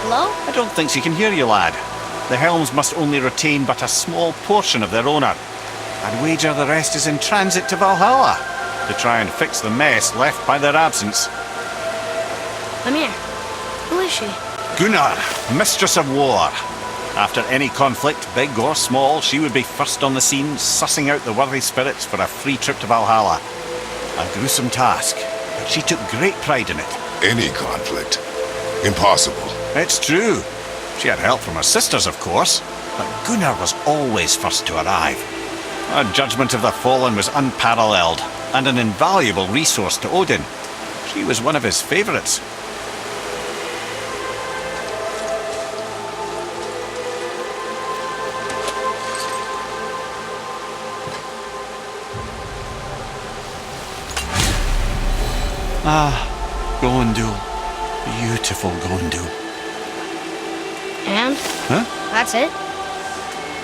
Hello? I don't think she can hear you, lad. The helms must only retain but a small portion of their owner. I'd wager the rest is in transit to Valhalla to try and fix the mess left by their absence. I'm here. Who is she? Gunnar, mistress of war. After any conflict, big or small, she would be first on the scene, sussing out the worthy spirits for a free trip to Valhalla. A gruesome task, but she took great pride in it. Any conflict? Impossible. It's true. She had help from her sisters, of course, but Gunnar was always first to arrive. Her judgment of the fallen was unparalleled, and an invaluable resource to Odin. She was one of his favourites. Ah, Gondul. Beautiful Gondul. And? Huh? That's it?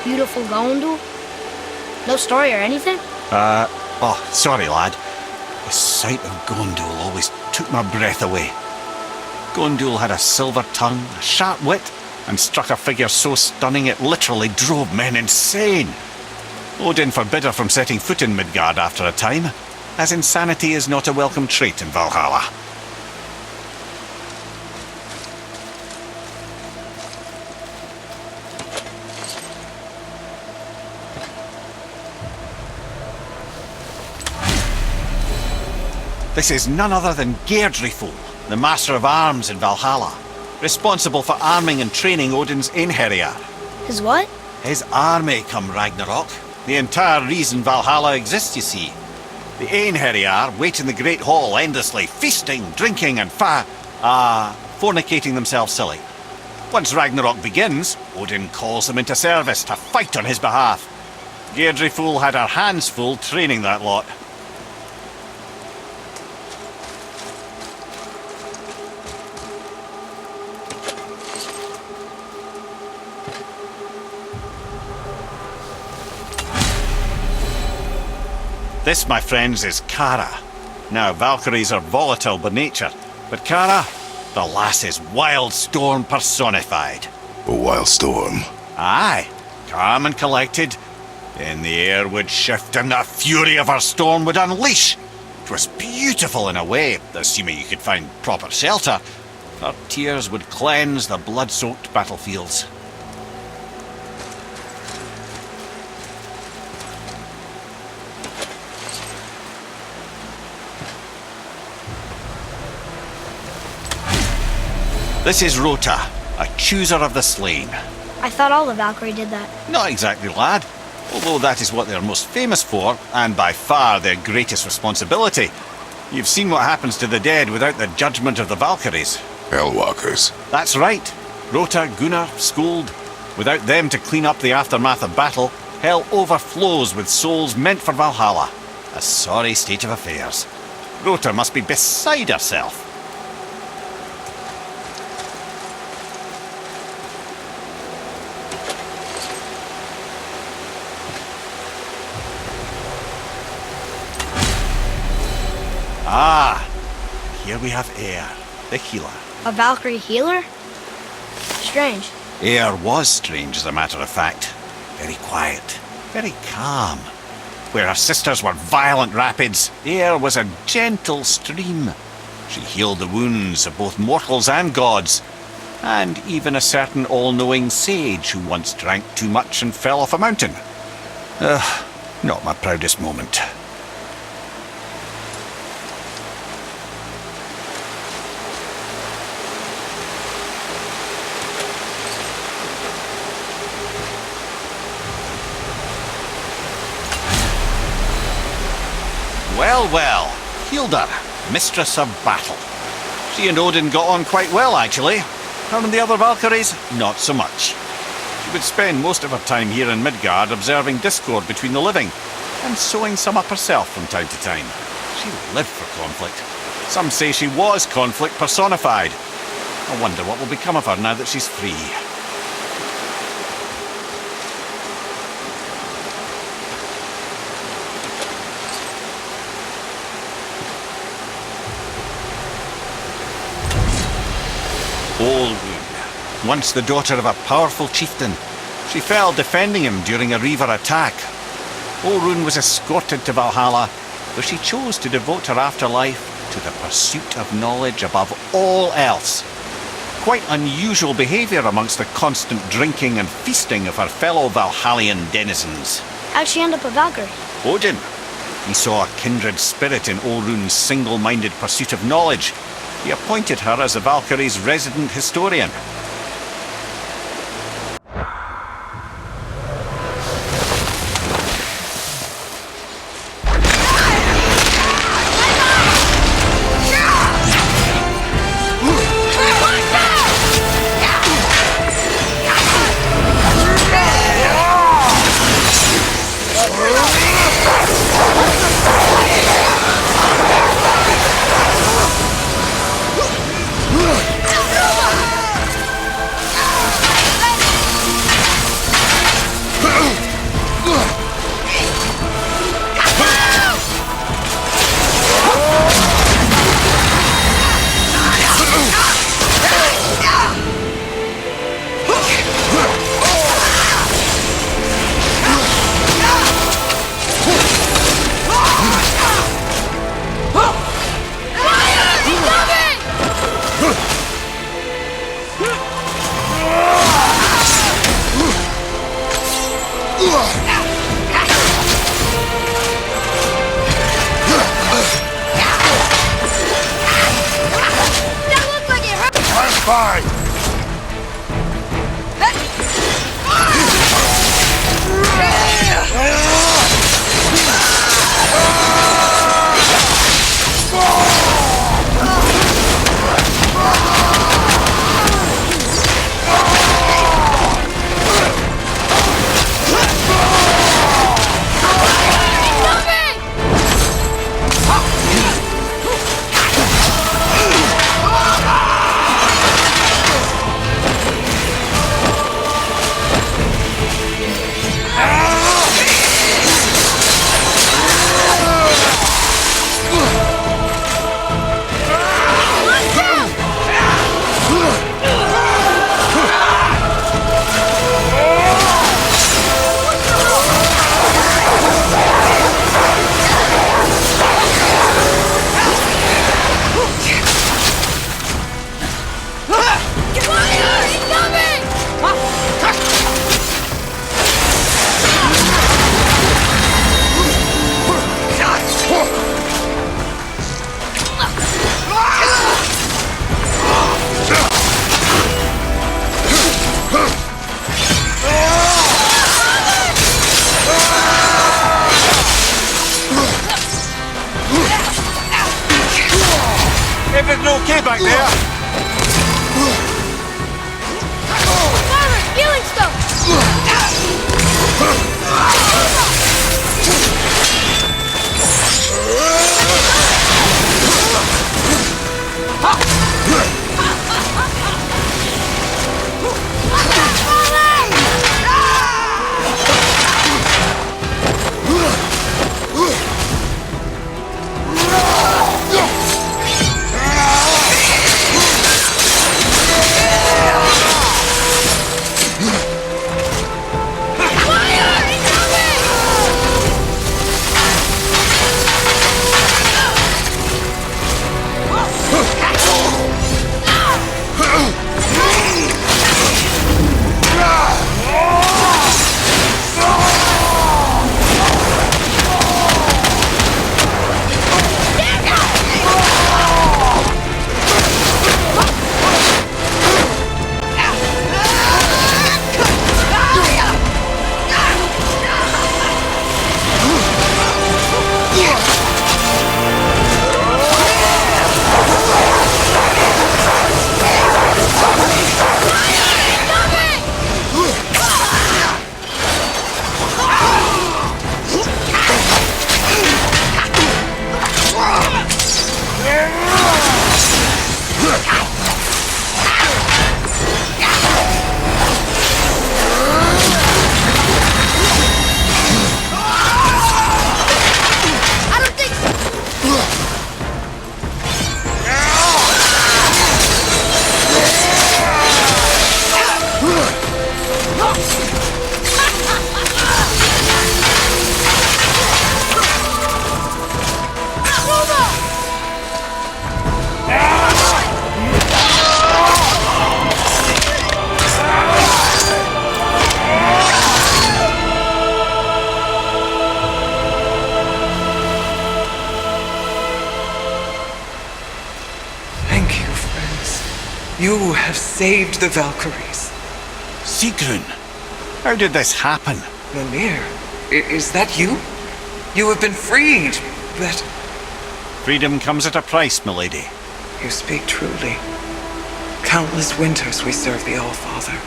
Beautiful Gondul? No story or anything? Oh, sorry, lad. The sight of Gondul always took my breath away. Gondul had a silver tongue, a sharp wit, and struck a figure so stunning it literally drove men insane. Odin forbid her from setting foot in Midgard after a time, as insanity is not a welcome trait in Valhalla. This is none other than Geirdriful, the Master of Arms in Valhalla, responsible for arming and training Odin's Einherjar. His what? His army come Ragnarok. The entire reason Valhalla exists, you see. The Einherjar wait in the Great Hall endlessly, feasting, drinking and fornicating themselves silly. Once Ragnarok begins, Odin calls them into service to fight on his behalf. Geirdriful had her hands full training that lot. This, my friends, is Kara. Now, Valkyries are volatile by nature, but Kara, the lass is wild storm personified. A wild storm? Aye, calm and collected. Then the air would shift and the fury of her storm would unleash. It was beautiful in a way, assuming you could find proper shelter. Her tears would cleanse the blood-soaked battlefields. This is Rota, a chooser of the slain. I thought all the Valkyrie did that. Not exactly, lad. Although that is what they're most famous for, and by far their greatest responsibility. You've seen what happens to the dead without the judgment of the Valkyries. Hellwalkers. That's right. Rota, Gunnar, Skuld. Without them to clean up the aftermath of battle, hell overflows with souls meant for Valhalla. A sorry state of affairs. Rota must be beside herself. Ah, here we have Eir, the healer. A Valkyrie healer? Strange. Eir was strange, as a matter of fact. Very quiet, very calm. Where her sisters were violent rapids, Eir was a gentle stream. She healed the wounds of both mortals and gods, and even a certain all-knowing sage who once drank too much and fell off a mountain. Not my proudest moment. Well, Hildr, mistress of battle. She and Odin got on quite well, actually. Her and the other Valkyries, not so much. She would spend most of her time here in Midgard observing discord between the living, and sewing some up herself from time to time. She lived for conflict. Some say she was conflict personified. I wonder what will become of her now that she's free. Olgun, Once the daughter of a powerful chieftain, she fell defending him during a Reaver attack. Orun was escorted to Valhalla, where she chose to devote her afterlife to the pursuit of knowledge above all else. Quite unusual behaviour amongst the constant drinking and feasting of her fellow Valhallian denizens. How'd she end up a Valkyrie? Odin. He saw a kindred spirit in Orun's single-minded pursuit of knowledge. He appointed her as the Valkyrie's resident historian. Fine! Everything okay back there? Farmer, healing stuff! You have saved the Valkyries. Sigrun, how did this happen? Mimir, is that you? You have been freed, but... Freedom comes at a price, milady. You speak truly. Countless winters we served the All-Father.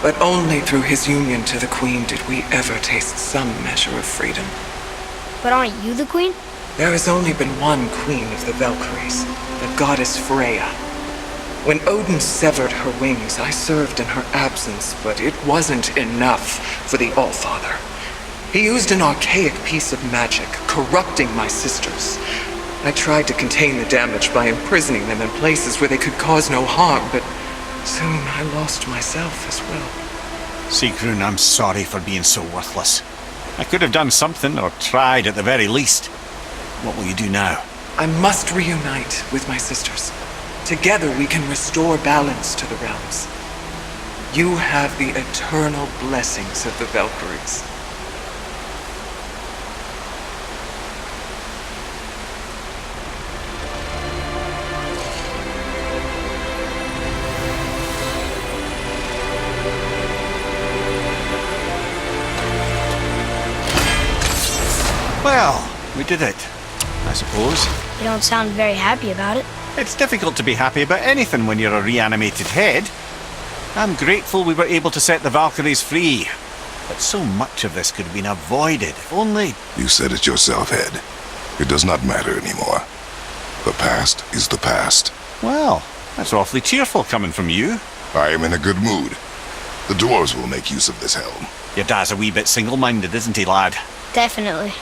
But only through his union to the Queen did we ever taste some measure of freedom. But aren't you the queen? There has only been one Queen of the Valkyries, the goddess Freya. When Odin severed her wings, I served in her absence, but it wasn't enough for the All-Father. He used an archaic piece of magic, corrupting my sisters. I tried to contain the damage by imprisoning them in places where they could cause no harm, but soon I lost myself as well. Sigrun, I'm sorry for being so worthless. I could have done something, or tried at the very least. What will you do now? I must reunite with my sisters. Together we can restore balance to the realms. You have the eternal blessings of the Valkyries. Well, we did it, I suppose. You don't sound very happy about it. It's difficult to be happy about anything when you're a reanimated head. I'm grateful we were able to set the Valkyries free. But so much of this could have been avoided, if only... You said it yourself, Head. It does not matter anymore. The past is the past. Well, that's awfully cheerful coming from you. I am in a good mood. The dwarves will make use of this helm. Your dad's a wee bit single-minded, isn't he, lad? Definitely.